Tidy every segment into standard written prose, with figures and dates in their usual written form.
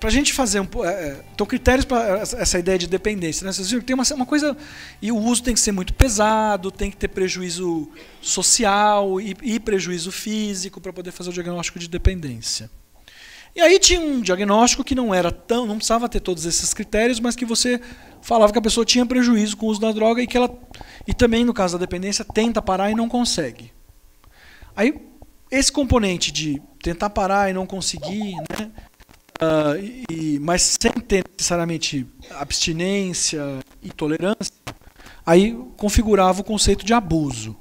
para a gente fazer então critérios para essa ideia de dependência, né? Vocês viram que tem uma coisa, e o uso tem que ser muito pesado, tem que ter prejuízo social e prejuízo físico para poder fazer o diagnóstico de dependência. E aí tinha um diagnóstico que não precisava ter todos esses critérios, mas que você falava que a pessoa tinha prejuízo com o uso da droga e também no caso da dependência tenta parar e não consegue. Aí esse componente de tentar parar e não conseguir, né? Mas sem ter necessariamente abstinência e tolerância, aí configurava o conceito de abuso.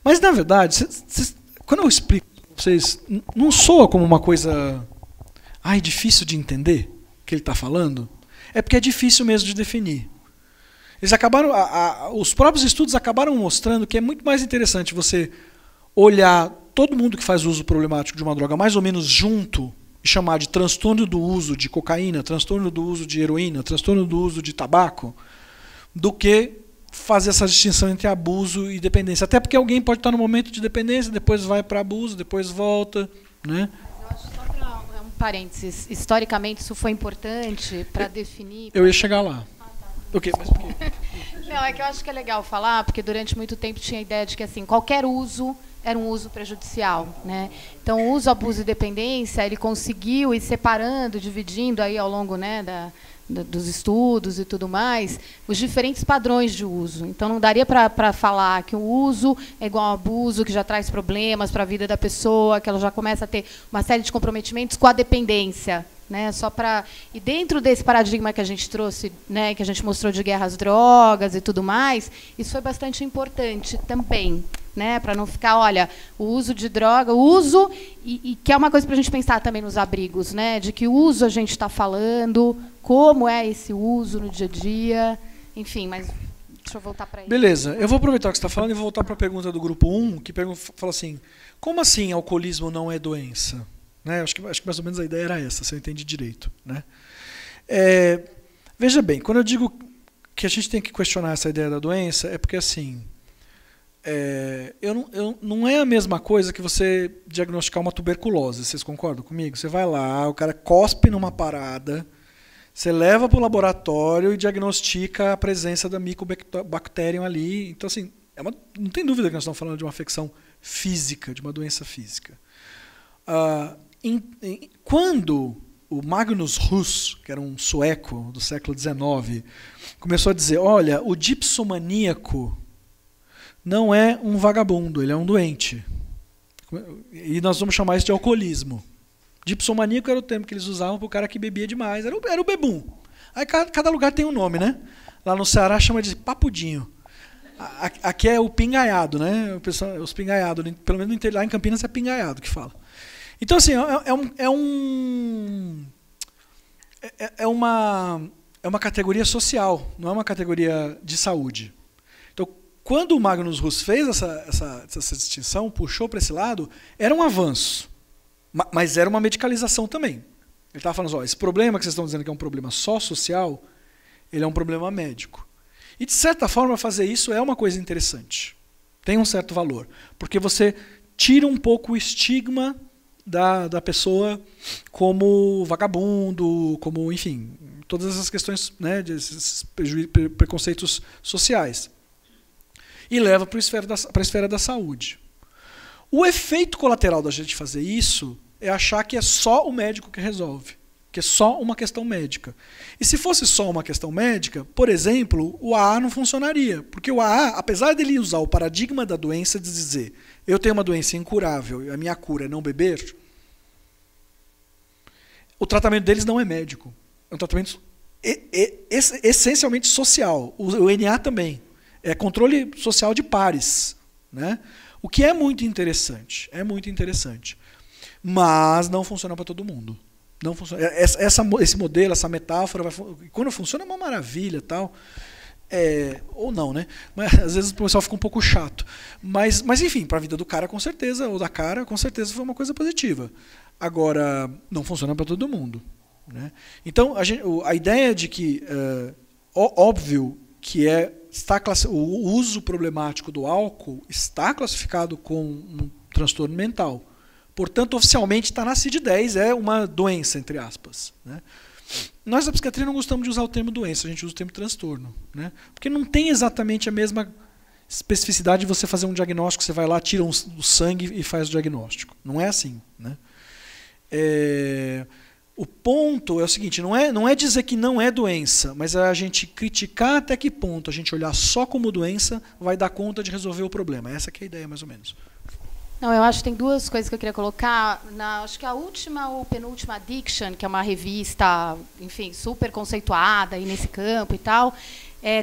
Mas, na verdade, quando eu explico para vocês, não soa como uma coisa difícil de entender o que ele está falando? É porque é difícil mesmo de definir. Eles acabaram, os próprios estudos acabaram mostrando que é muito mais interessante você olhar todo mundo que faz uso problemático de uma droga mais ou menos junto e chamar de transtorno do uso de cocaína, transtorno do uso de heroína, transtorno do uso de tabaco, do que fazer essa distinção entre abuso e dependência. Até porque alguém pode estar no momento de dependência, depois vai para abuso, depois volta, né? Eu acho só para um parênteses, historicamente isso foi importante para definir... Eu ia chegar lá. Okay, mas por quê? Não, é que eu acho que é legal falar, porque durante muito tempo tinha a ideia de que assim, qualquer uso era um uso prejudicial, né? Então, o uso, abuso e dependência, ele conseguiu ir separando, dividindo aí ao longo, né, dos estudos e tudo mais, os diferentes padrões de uso. Então, não daria para falar que o uso é igual ao abuso, que já traz problemas para a vida da pessoa, que ela já começa a ter uma série de comprometimentos com a dependência. Né, e dentro desse paradigma que a gente trouxe, né, que a gente mostrou de guerra às drogas e tudo mais, isso foi bastante importante também, né, para não ficar, olha, o uso de droga, o uso, e que é uma coisa para a gente pensar também nos abrigos, né, de que uso a gente está falando, como é esse uso no dia a dia, enfim, mas deixa eu voltar para isso. Beleza, eu vou aproveitar o que você está falando e vou voltar para a pergunta do grupo 1, que fala assim, como assim alcoolismo não é doença? Né? Acho que mais ou menos a ideia era essa, se eu entendi direito. Né? Veja bem, quando eu digo que a gente tem que questionar essa ideia da doença, é porque assim, não é a mesma coisa que você diagnosticar uma tuberculose, vocês concordam comigo? Você vai lá, o cara cospe numa parada, você leva para o laboratório e diagnostica a presença da Mycobacterium ali. Então, assim, não tem dúvida que nós estamos falando de uma afecção física, de uma doença física. Quando o Magnus Rus, que era um sueco do século XIX, começou a dizer, olha, o dipsomaníaco não é um vagabundo, ele é um doente. E nós vamos chamar isso de alcoolismo. Dipsomaníaco era o termo que eles usavam para o cara que bebia demais, era o bebum. Aí cada lugar tem um nome, né? Lá no Ceará chama de papudinho. Aqui é o pingaiado, né? O pessoal, os pingaiados, pelo menos lá em Campinas é pingaiado que fala. Então, assim, é uma categoria social, não é uma categoria de saúde. Então, quando o Magnus Rus fez essa distinção, puxou para esse lado, era um avanço, mas era uma medicalização também. Ele estava falando, esse problema que vocês estão dizendo que é um problema só social, ele é um problema médico. E, de certa forma, fazer isso é uma coisa interessante. Tem um certo valor, porque você tira um pouco o estigma da pessoa como vagabundo, como, enfim, todas essas questões, né, desses preconceitos sociais. E leva para a esfera da saúde. O efeito colateral da gente fazer isso é achar que é só o médico que resolve, que é só uma questão médica. E se fosse só uma questão médica, por exemplo, o AA não funcionaria, porque o AA, apesar dele usar o paradigma da doença de dizer eu tenho uma doença incurável e a minha cura é não beber, o tratamento deles não é médico. É um tratamento essencialmente social. O NA também. É controle social de pares. Né? O que é muito interessante. É muito interessante. Mas não funciona para todo mundo. Não funciona. Esse modelo, essa metáfora, quando funciona é uma maravilha. Tal. Ou não, né? Mas, às vezes o pessoal fica um pouco chato. Mas enfim, para a vida do cara, com certeza, ou da cara, com certeza foi uma coisa positiva. Agora, não funciona para todo mundo. Né? Então, a ideia de que, óbvio, que o uso problemático do álcool está classificado como um transtorno mental, Portanto, oficialmente está na CID-10, é uma doença, entre aspas, né? Nós da psiquiatria não gostamos de usar o termo doença, a gente usa o termo transtorno, né? Porque não tem exatamente a mesma especificidade de você fazer um diagnóstico, você vai lá, tira o sangue e faz o diagnóstico. Não é assim, né? O ponto é o seguinte, não é dizer que não é doença, mas é a gente criticar até que ponto a gente olhar só como doença vai dar conta de resolver o problema. Essa que é a ideia, mais ou menos. Não, eu acho que tem duas coisas que eu queria colocar. Acho que a última ou penúltima Addiction, que é uma revista, enfim, super conceituada aí nesse campo e tal,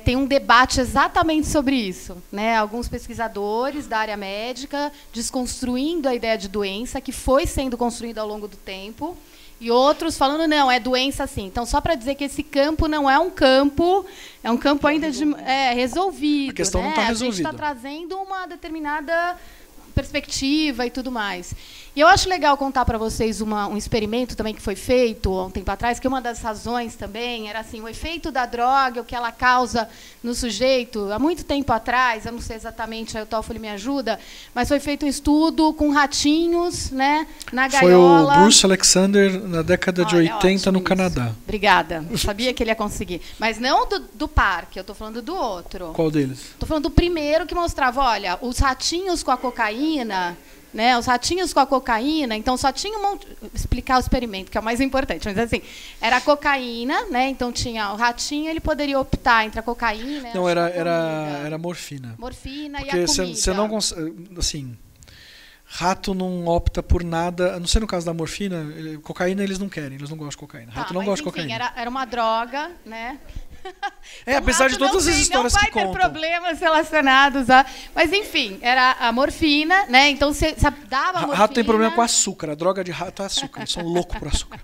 tem um debate exatamente sobre isso, né? Alguns pesquisadores da área médica desconstruindo a ideia de doença, que foi sendo construída ao longo do tempo, e outros falando, não, é doença sim. Então, só para dizer que esse campo não é um campo ainda resolvido. A questão não está resolvida. A gente está trazendo uma determinada perspectiva e tudo mais. E eu acho legal contar para vocês um experimento também que foi feito há um tempo atrás, que uma das razões também era assim, o efeito da droga, o que ela causa no sujeito. Há muito tempo atrás, eu não sei exatamente, aí o Toffoli me ajuda, mas foi feito um estudo com ratinhos, né, na gaiola. Foi o Bruce Alexander na década de 80 no Canadá. Obrigada. Eu sabia que ele ia conseguir. Mas não do parque, eu estou falando do outro. Qual deles? Estou falando do primeiro que mostrava, olha, os ratinhos com a cocaína, né, os ratinhos com a cocaína, então só tinha explicar o experimento, que é o mais importante, mas assim, era a cocaína, né, então tinha o ratinho, ele poderia optar entre a cocaína... Não, era morfina. Morfina. Porque e a comida. Você não consegue, assim, rato não opta por nada, a não ser no caso da morfina, cocaína eles não querem, eles não gostam de cocaína. Rato não gosta de cocaína. Era uma droga, né? Então, apesar de todas as histórias que contam. Não vai ter problemas relacionados a... Mas, enfim, era a morfina, né? Então, você dava morfina... Rato tem problema com açúcar. A droga de rato é açúcar. Eles são loucos por açúcar.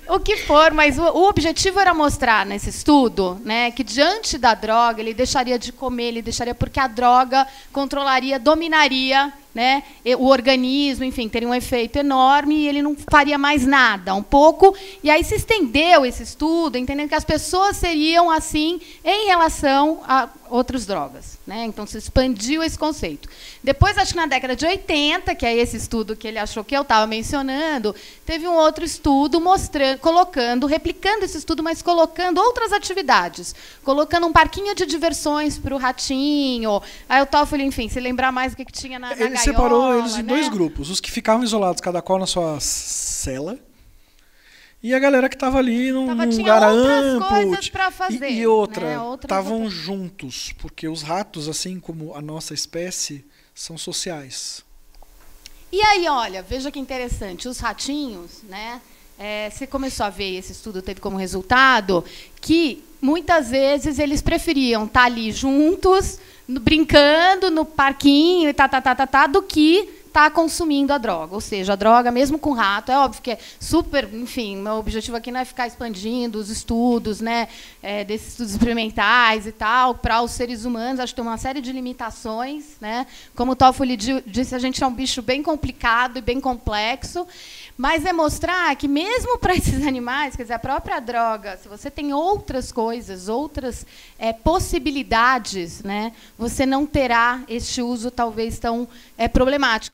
O que for, mas o objetivo era mostrar nesse estudo, né, que diante da droga, ele deixaria de comer, ele deixaria porque a droga controlaria, dominaria, né, o organismo, enfim, teria um efeito enorme e ele não faria mais nada, um pouco. E aí se estendeu esse estudo, entendendo que as pessoas seriam assim em relação a outras drogas, né? Então se expandiu esse conceito. Depois, acho que na década de 80, que é esse estudo que ele achou que eu estava mencionando, teve um outro estudo mostrando, replicando esse estudo, mas colocando outras atividades, colocando um parquinho de diversões para o ratinho. Aí o Toffoli, enfim, se lembrar mais o que tinha na gaiola. Ele separou eles em dois grupos, os que ficavam isolados, cada qual na sua cela, e a galera que estava ali num lugar amplo. Coisas para fazer, e outra, estavam né, juntos, porque os ratos, assim como a nossa espécie, são sociais. E aí, olha, veja que interessante, os ratinhos, né? Você começou a ver, esse estudo teve como resultado que muitas vezes eles preferiam estar ali juntos, brincando no parquinho e do que estar consumindo a droga. Ou seja, a droga, mesmo com rato, é óbvio que é super, enfim, meu objetivo aqui não é ficar expandindo os estudos, né, desses estudos experimentais e tal, para os seres humanos, acho que tem uma série de limitações, né? Como o Toffoli disse, a gente é um bicho bem complicado e bem complexo, mas é mostrar que mesmo para esses animais, quer dizer, a própria droga, se você tem outras coisas, outras possibilidades, né, você não terá este uso talvez tão problemático.